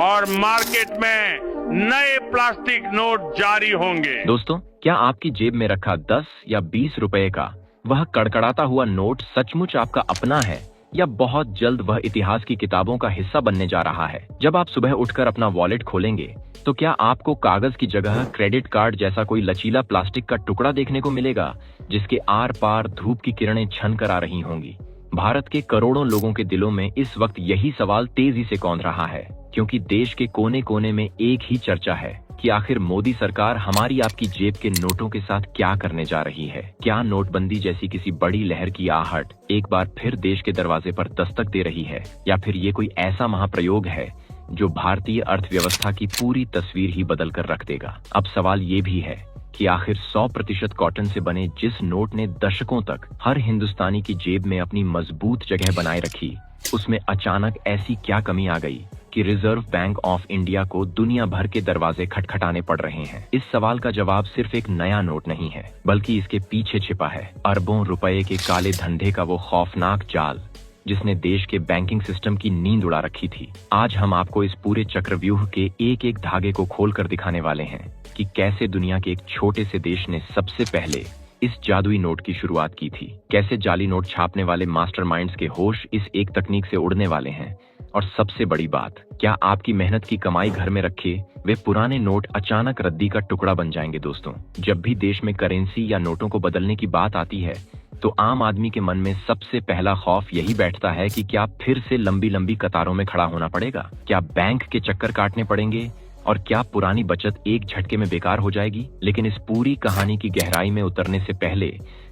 और मार्केट में नए प्लास्टिक नोट जारी होंगे। दोस्तों, क्या आपकी जेब में रखा 10 या 20 रुपए का वह कड़कड़ाता हुआ नोट सचमुच आपका अपना है या बहुत जल्द वह इतिहास की किताबों का हिस्सा बनने जा रहा है? जब आप सुबह उठकर अपना वॉलेट खोलेंगे तो क्या आपको कागज की जगह क्रेडिट कार्ड जैसा कोई लचीला प्लास्टिक का टुकड़ा देखने को मिलेगा जिसके आर पार धूप की किरणें छन कर आ रही होंगी? भारत के करोड़ों लोगों के दिलों में इस वक्त यही सवाल तेजी से कौंध रहा है, क्योंकि देश के कोने कोने में एक ही चर्चा है कि आखिर मोदी सरकार हमारी आपकी जेब के नोटों के साथ क्या करने जा रही है। क्या नोटबंदी जैसी किसी बड़ी लहर की आहट एक बार फिर देश के दरवाजे पर दस्तक दे रही है, या फिर ये कोई ऐसा महाप्रयोग है जो भारतीय अर्थव्यवस्था की पूरी तस्वीर ही बदल कर रख देगा? अब सवाल ये भी है कि आखिर 100% कॉटन से बने जिस नोट ने दशकों तक हर हिंदुस्तानी की जेब में अपनी मजबूत जगह बनाए रखी, उसमें अचानक ऐसी क्या कमी आ गई कि रिजर्व बैंक ऑफ इंडिया को दुनिया भर के दरवाजे खटखटाने पड़ रहे हैं? इस सवाल का जवाब सिर्फ एक नया नोट नहीं है, बल्कि इसके पीछे छिपा है अरबों रुपए के काले धंधे का वो खौफनाक जाल जिसने देश के बैंकिंग सिस्टम की नींद उड़ा रखी थी। आज हम आपको इस पूरे चक्रव्यूह के एक एक धागे को खोल कर दिखाने वाले हैं कि कैसे दुनिया के एक छोटे से देश ने सबसे पहले इस जादुई नोट की शुरुआत की थी, कैसे जाली नोट छापने वाले मास्टरमाइंड्स के होश इस एक तकनीक से उड़ने वाले हैं, और सबसे बड़ी बात, क्या आपकी मेहनत की कमाई घर में रखे वे पुराने नोट अचानक रद्दी का टुकड़ा बन जाएंगे? दोस्तों, जब भी देश में करेंसी या नोटों को बदलने की बात आती है तो आम आदमी के मन में सबसे पहला खौफ यही बैठता है कि क्या फिर से लंबी लंबी कतारों में खड़ा होना पड़ेगा, क्या बैंक के चक्कर काटने पड़ेंगे, और क्या पुरानी बचत एक झटके में बेकार हो जाएगी? लेकिन इस पूरी कहानी की गहराई में उतरने से पहले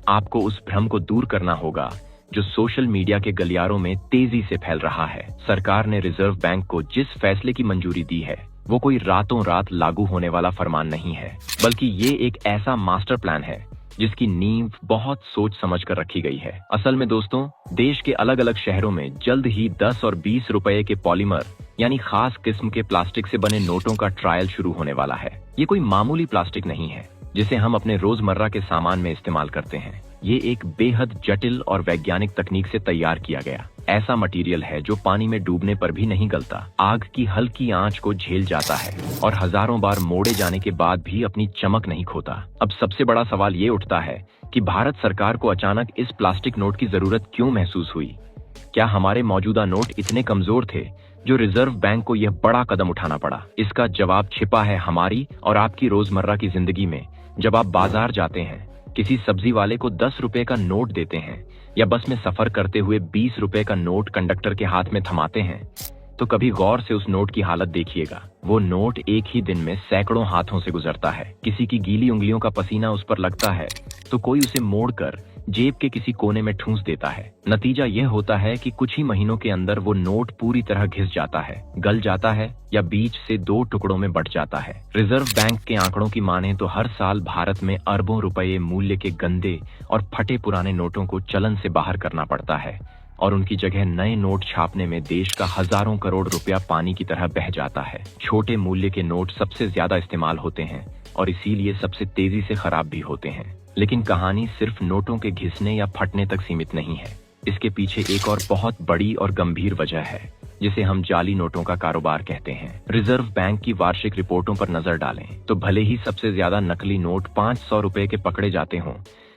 आपको उस भ्रम को दूर करना होगा जो सोशल मीडिया के गलियारों में तेजी से फैल रहा है। सरकार ने रिजर्व बैंक को जिस फैसले की मंजूरी दी है वो कोई रातों रात लागू होने वाला फरमान नहीं है, बल्कि ये एक ऐसा मास्टर प्लान है जिसकी नींव बहुत सोच समझ कर रखी गई है। असल में दोस्तों, देश के अलग अलग शहरों में जल्द ही 10 और 20 रुपए के पॉलीमर यानी खास किस्म के प्लास्टिक से बने नोटों का ट्रायल शुरू होने वाला है। ये कोई मामूली प्लास्टिक नहीं है जिसे हम अपने रोजमर्रा के सामान में इस्तेमाल करते हैं। ये एक बेहद जटिल और वैज्ञानिक तकनीक से तैयार किया गया ऐसा मटेरियल है जो पानी में डूबने पर भी नहीं गलता, आग की हल्की आंच को झेल जाता है और हजारों बार मोड़े जाने के बाद भी अपनी चमक नहीं खोता। अब सबसे बड़ा सवाल ये उठता है कि भारत सरकार को अचानक इस प्लास्टिक नोट की जरूरत क्यों महसूस हुई? क्या हमारे मौजूदा नोट इतने कमजोर थे जो रिजर्व बैंक को यह बड़ा कदम उठाना पड़ा? इसका जवाब छिपा है हमारी और आपकी रोजमर्रा की जिंदगी में। जब आप बाजार जाते हैं, किसी सब्जी वाले को 10 रुपए का नोट देते हैं या बस में सफर करते हुए 20 रुपए का नोट कंडक्टर के हाथ में थमाते हैं, तो कभी गौर से उस नोट की हालत देखिएगा। वो नोट एक ही दिन में सैकड़ों हाथों से गुजरता है। किसी की गीली उंगलियों का पसीना उस पर लगता है तो कोई उसे मोड़कर जेब के किसी कोने में ठूंस देता है। नतीजा यह होता है कि कुछ ही महीनों के अंदर वो नोट पूरी तरह घिस जाता है, गल जाता है या बीच से 2 टुकड़ों में बंट जाता है। रिजर्व बैंक के आंकड़ों की माने तो हर साल भारत में अरबों रुपए मूल्य के गंदे और फटे पुराने नोटों को चलन से बाहर करना पड़ता है और उनकी जगह नए नोट छापने में देश का हजारों करोड़ रुपया पानी की तरह बह जाता है। छोटे मूल्य के नोट सबसे ज्यादा इस्तेमाल होते हैं और इसीलिए सबसे तेजी से खराब भी होते हैं। लेकिन कहानी सिर्फ नोटों के घिसने या फटने तक सीमित नहीं है। इसके पीछे एक और बहुत बड़ी और गंभीर वजह है जिसे हम जाली नोटों का कारोबार कहते हैं। रिजर्व बैंक की वार्षिक रिपोर्टों पर नजर डालें तो भले ही सबसे ज्यादा नकली नोट 500 रुपए के पकड़े जाते हों,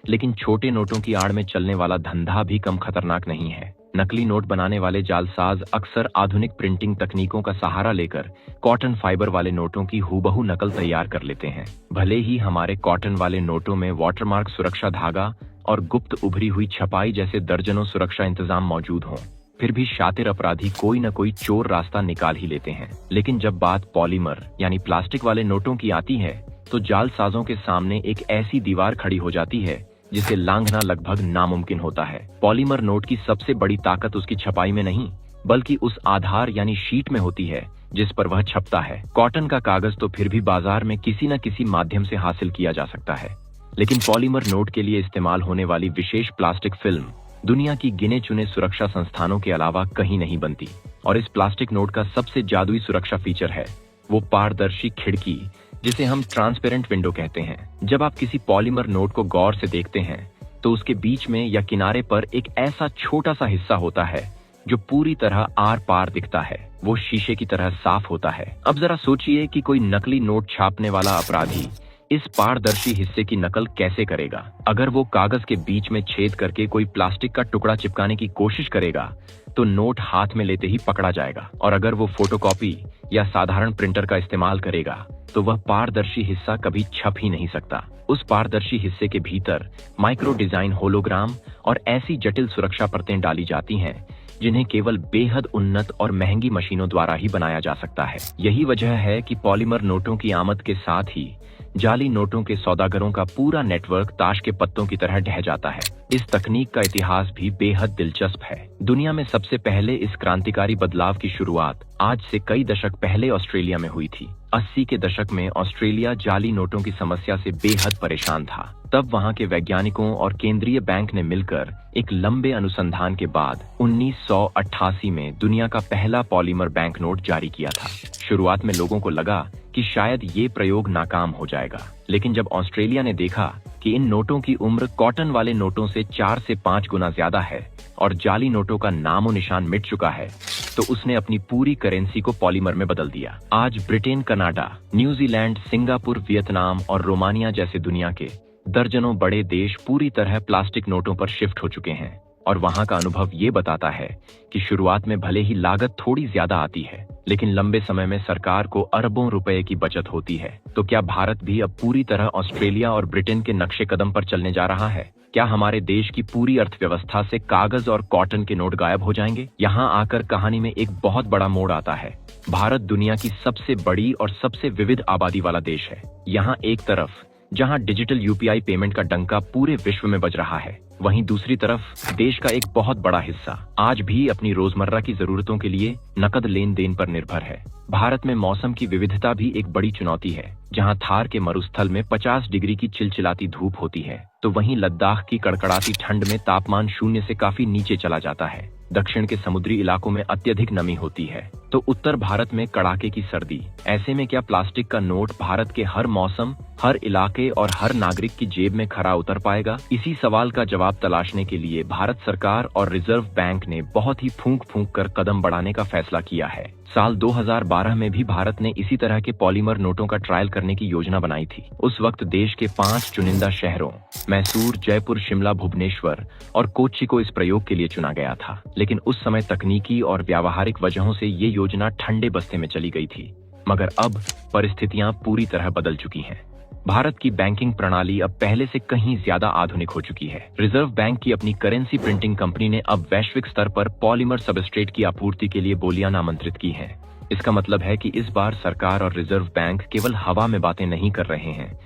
लेकिन छोटे नोटों की आड़ में चलने वाला धंधा भी कम खतरनाक नहीं है। नकली नोट बनाने वाले जालसाज अक्सर आधुनिक प्रिंटिंग तकनीकों का सहारा लेकर कॉटन फाइबर वाले नोटों की हूबहू नकल तैयार कर लेते हैं। भले ही हमारे कॉटन वाले नोटों में वाटरमार्क सुरक्षा धागा और गुप्त उभरी हुई छपाई जैसे दर्जनों सुरक्षा इंतजाम मौजूद हों, फिर भी शातिर अपराधी कोई न कोई चोर रास्ता निकाल ही लेते हैं। लेकिन जब बात पॉलीमर यानी प्लास्टिक वाले नोटों की आती है तो जालसाजों के सामने एक ऐसी दीवार खड़ी हो जाती है जिसे लांघना लगभग नामुमकिन होता है। पॉलीमर नोट की सबसे बड़ी ताकत उसकी छपाई में नहीं, बल्कि उस आधार यानी शीट में होती है जिस पर वह छपता है। कॉटन का कागज तो फिर भी बाजार में किसी न किसी माध्यम से हासिल किया जा सकता है, लेकिन पॉलीमर नोट के लिए इस्तेमाल होने वाली विशेष प्लास्टिक फिल्म दुनिया की गिने चुने सुरक्षा संस्थानों के अलावा कहीं नहीं बनती। और इस प्लास्टिक नोट का सबसे जादुई सुरक्षा फीचर है वो पारदर्शी खिड़की जिसे हम ट्रांसपेरेंट विंडो कहते हैं। जब आप किसी पॉलीमर नोट को गौर से देखते हैं तो उसके बीच में या किनारे पर एक ऐसा छोटा सा हिस्सा होता है जो पूरी तरह आर पार दिखता है वो शीशे की तरह साफ होता है। अब जरा सोचिए कि कोई नकली नोट छापने वाला अपराधी इस पारदर्शी हिस्से की नकल कैसे करेगा। अगर वो कागज के बीच में छेद करके कोई प्लास्टिक का टुकड़ा चिपकाने की कोशिश करेगा तो नोट हाथ में लेते ही पकड़ा जाएगा, और अगर वो फोटोकॉपी या साधारण प्रिंटर का इस्तेमाल करेगा तो वह पारदर्शी हिस्सा कभी छप ही नहीं सकता। उस पारदर्शी हिस्से के भीतर माइक्रो डिजाइन, होलोग्राम और ऐसी जटिल सुरक्षा परतें डाली जाती हैं जिन्हें केवल बेहद उन्नत और महंगी मशीनों द्वारा ही बनाया जा सकता है। यही वजह है कि पॉलीमर नोटों की आमद के साथ ही जाली नोटों के सौदागरों का पूरा नेटवर्क ताश के पत्तों की तरह ढह जाता है। इस तकनीक का इतिहास भी बेहद दिलचस्प है। दुनिया में सबसे पहले इस क्रांतिकारी बदलाव की शुरुआत आज से कई दशक पहले ऑस्ट्रेलिया में हुई थी। 80 के दशक में ऑस्ट्रेलिया जाली नोटों की समस्या से बेहद परेशान था। तब वहां के वैज्ञानिकों और केंद्रीय बैंक ने मिलकर एक लंबे अनुसंधान के बाद 1988 में दुनिया का पहला पॉलीमर बैंक नोट जारी किया था। शुरुआत में लोगों को लगा कि शायद ये प्रयोग नाकाम हो जाएगा, लेकिन जब ऑस्ट्रेलिया ने देखा कि इन नोटों की उम्र कॉटन वाले नोटों से 4 से 5 गुना ज्यादा है और जाली नोटों का नामो निशान मिट चुका है, तो उसने अपनी पूरी करेंसी को पॉलीमर में बदल दिया। आज Britain, Canada, New Zealand, Singapore, Vietnam और रोमानिया जैसे दुनिया के दर्जनों बड़े देश पूरी तरह प्लास्टिक नोटों पर शिफ्ट हो चुके हैं, और वहां का अनुभव ये बताता है कि शुरुआत में भले ही लागत थोड़ी ज्यादा आती है, लेकिन लंबे समय में सरकार को अरबों रुपए की बचत होती है। तो क्या भारत भी अब पूरी तरह ऑस्ट्रेलिया और ब्रिटेन के नक्शे कदम पर चलने जा रहा है? क्या हमारे देश की पूरी अर्थव्यवस्था से कागज और कॉटन के नोट गायब हो जाएंगे? यहाँ आकर कहानी में एक बहुत बड़ा मोड़ आता है। भारत दुनिया की सबसे बड़ी और सबसे विविध आबादी वाला देश है। यहाँ एक तरफ जहां डिजिटल यूपीआई पेमेंट का डंका पूरे विश्व में बज रहा है, वहीं दूसरी तरफ देश का एक बहुत बड़ा हिस्सा आज भी अपनी रोजमर्रा की जरूरतों के लिए नकद लेन देन पर निर्भर है। भारत में मौसम की विविधता भी एक बड़ी चुनौती है। जहां थार के मरुस्थल में 50 डिग्री की चिलचिलाती धूप होती है, तो वहीं लद्दाख की कड़कड़ाती ठंड में तापमान शून्य से काफी नीचे चला जाता है। दक्षिण के समुद्री इलाकों में अत्यधिक नमी होती है, तो उत्तर भारत में कड़ाके की सर्दी। ऐसे में क्या प्लास्टिक का नोट भारत के हर मौसम, हर इलाके और हर नागरिक की जेब में खरा उतर पाएगा? इसी सवाल का जवाब तलाशने के लिए भारत सरकार और रिजर्व बैंक ने बहुत ही फूंक फूंक कर कदम बढ़ाने का फैसला किया है। साल 2012 में भी भारत ने इसी तरह के पॉलीमर नोटों का ट्रायल करने की योजना बनाई थी। उस वक्त देश के 5 चुनिंदा शहरों मैसूर, जयपुर, शिमला, भुवनेश्वर और कोच्चि को इस प्रयोग के लिए चुना गया था, लेकिन उस समय तकनीकी और व्यावहारिक वजहों से ये योजना ठंडे बस्ते में चली गई थी। मगर अब परिस्थितियां पूरी तरह बदल चुकी हैं। भारत की बैंकिंग प्रणाली अब पहले से कहीं ज्यादा आधुनिक हो चुकी है। रिजर्व बैंक की अपनी करेंसी प्रिंटिंग कंपनी ने अब वैश्विक स्तर पर पॉलीमर सबस्ट्रेट की आपूर्ति के लिए बोलियां नामंत्रित की हैं। इसका मतलब है कि इस बार सरकार और रिजर्व बैंक केवल हवा में बातें नहीं कर रहे हैं,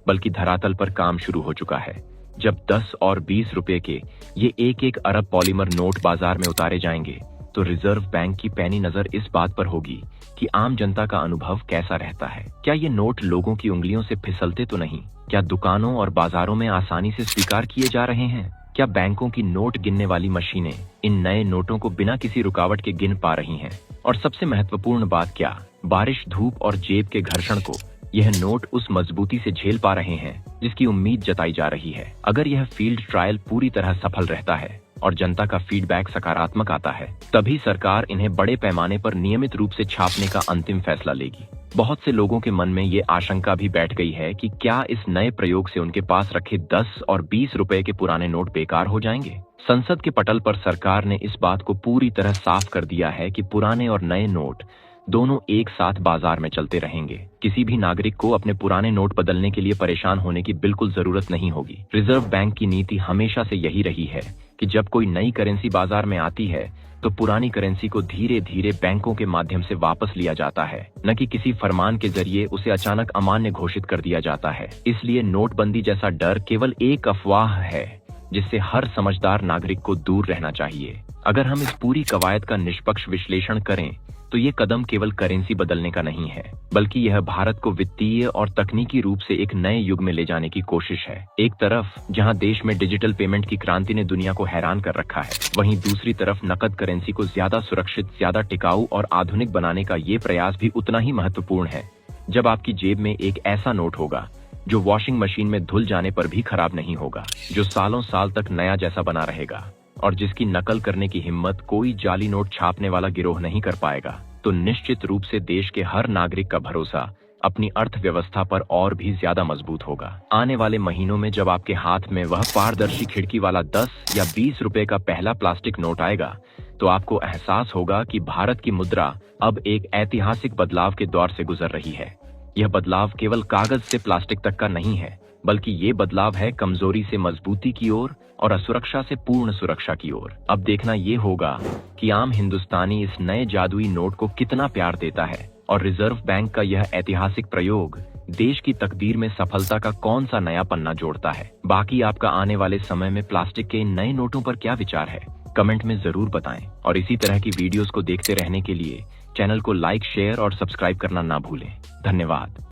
बल्कि धरातल पर काम शुरू हो चुका है। जब 10 और 20 रुपए के ये एक अरब पॉलीमर नोट बाजार में उतारे जाएंगे, तो रिजर्व बैंक की पैनी नजर इस बात पर होगी कि आम जनता का अनुभव कैसा रहता है। क्या ये नोट लोगों की उंगलियों से फिसलते तो नहीं? क्या दुकानों और बाजारों में आसानी से स्वीकार किए जा रहे हैं? क्या बैंकों की नोट गिनने वाली मशीनें इन नए नोटों को बिना किसी रुकावट के गिन पा रही हैं? और सबसे महत्वपूर्ण बात, क्या बारिश, धूप और जेब के घर्षण को यह नोट उस मजबूती से झेल पा रहे हैं जिसकी उम्मीद जताई जा रही है? अगर यह फील्ड ट्रायल पूरी तरह सफल रहता है और जनता का फीडबैक सकारात्मक आता है, तभी सरकार इन्हें बड़े पैमाने पर नियमित रूप से छापने का अंतिम फैसला लेगी। बहुत से लोगों के मन में ये आशंका भी बैठ गई है कि क्या इस नए प्रयोग से उनके पास रखे 10 और 20 रुपए के पुराने नोट बेकार हो जाएंगे? संसद के पटल पर सरकार ने इस बात को पूरी तरह साफ कर दिया है कि पुराने और नए नोट दोनों एक साथ बाजार में चलते रहेंगे। किसी भी नागरिक को अपने पुराने नोट बदलने के लिए परेशान होने की बिल्कुल जरूरत नहीं होगी। रिजर्व बैंक की नीति हमेशा से यही रही है कि जब कोई नई करेंसी बाजार में आती है तो पुरानी करेंसी को धीरे धीरे बैंकों के माध्यम से वापस लिया जाता है, न कि किसी फरमान के जरिए उसे अचानक अमान्य घोषित कर दिया जाता है। इसलिए नोटबंदी जैसा डर केवल एक अफवाह है जिससे हर समझदार नागरिक को दूर रहना चाहिए। अगर हम इस पूरी कवायद का निष्पक्ष विश्लेषण करें तो ये कदम केवल करेंसी बदलने का नहीं है, बल्कि यह भारत को वित्तीय और तकनीकी रूप से एक नए युग में ले जाने की कोशिश है। एक तरफ जहां देश में डिजिटल पेमेंट की क्रांति ने दुनिया को हैरान कर रखा है, वहीं दूसरी तरफ नकद करेंसी को ज्यादा सुरक्षित, ज्यादा टिकाऊ और आधुनिक बनाने का ये प्रयास भी उतना ही महत्वपूर्ण है। जब आपकी जेब में एक ऐसा नोट होगा जो वॉशिंग मशीन में धुल जाने पर भी खराब नहीं होगा, जो सालों साल तक नया जैसा बना रहेगा, और जिसकी नकल करने की हिम्मत कोई जाली नोट छापने वाला गिरोह नहीं कर पाएगा, तो निश्चित रूप से देश के हर नागरिक का भरोसा अपनी अर्थव्यवस्था पर और भी ज्यादा मजबूत होगा। आने वाले महीनों में जब आपके हाथ में वह पारदर्शी खिड़की वाला 10 या 20 रुपए का पहला प्लास्टिक नोट आएगा, तो आपको एहसास होगा कि भारत की मुद्रा अब एक ऐतिहासिक बदलाव के दौर से गुजर रही है। यह बदलाव केवल कागज से प्लास्टिक तक का नहीं है, बल्कि ये बदलाव है कमजोरी से मजबूती की ओर और असुरक्षा से पूर्ण सुरक्षा की ओर। अब देखना ये होगा कि आम हिंदुस्तानी इस नए जादुई नोट को कितना प्यार देता है और रिजर्व बैंक का यह ऐतिहासिक प्रयोग देश की तकदीर में सफलता का कौन सा नया पन्ना जोड़ता है। बाकी आपका आने वाले समय में प्लास्टिक के इन नए नोटों पर क्या विचार है, कमेंट में जरूर बताएं। और इसी तरह की वीडियोस को देखते रहने के लिए चैनल को लाइक, शेयर और सब्सक्राइब करना ना भूलें। धन्यवाद।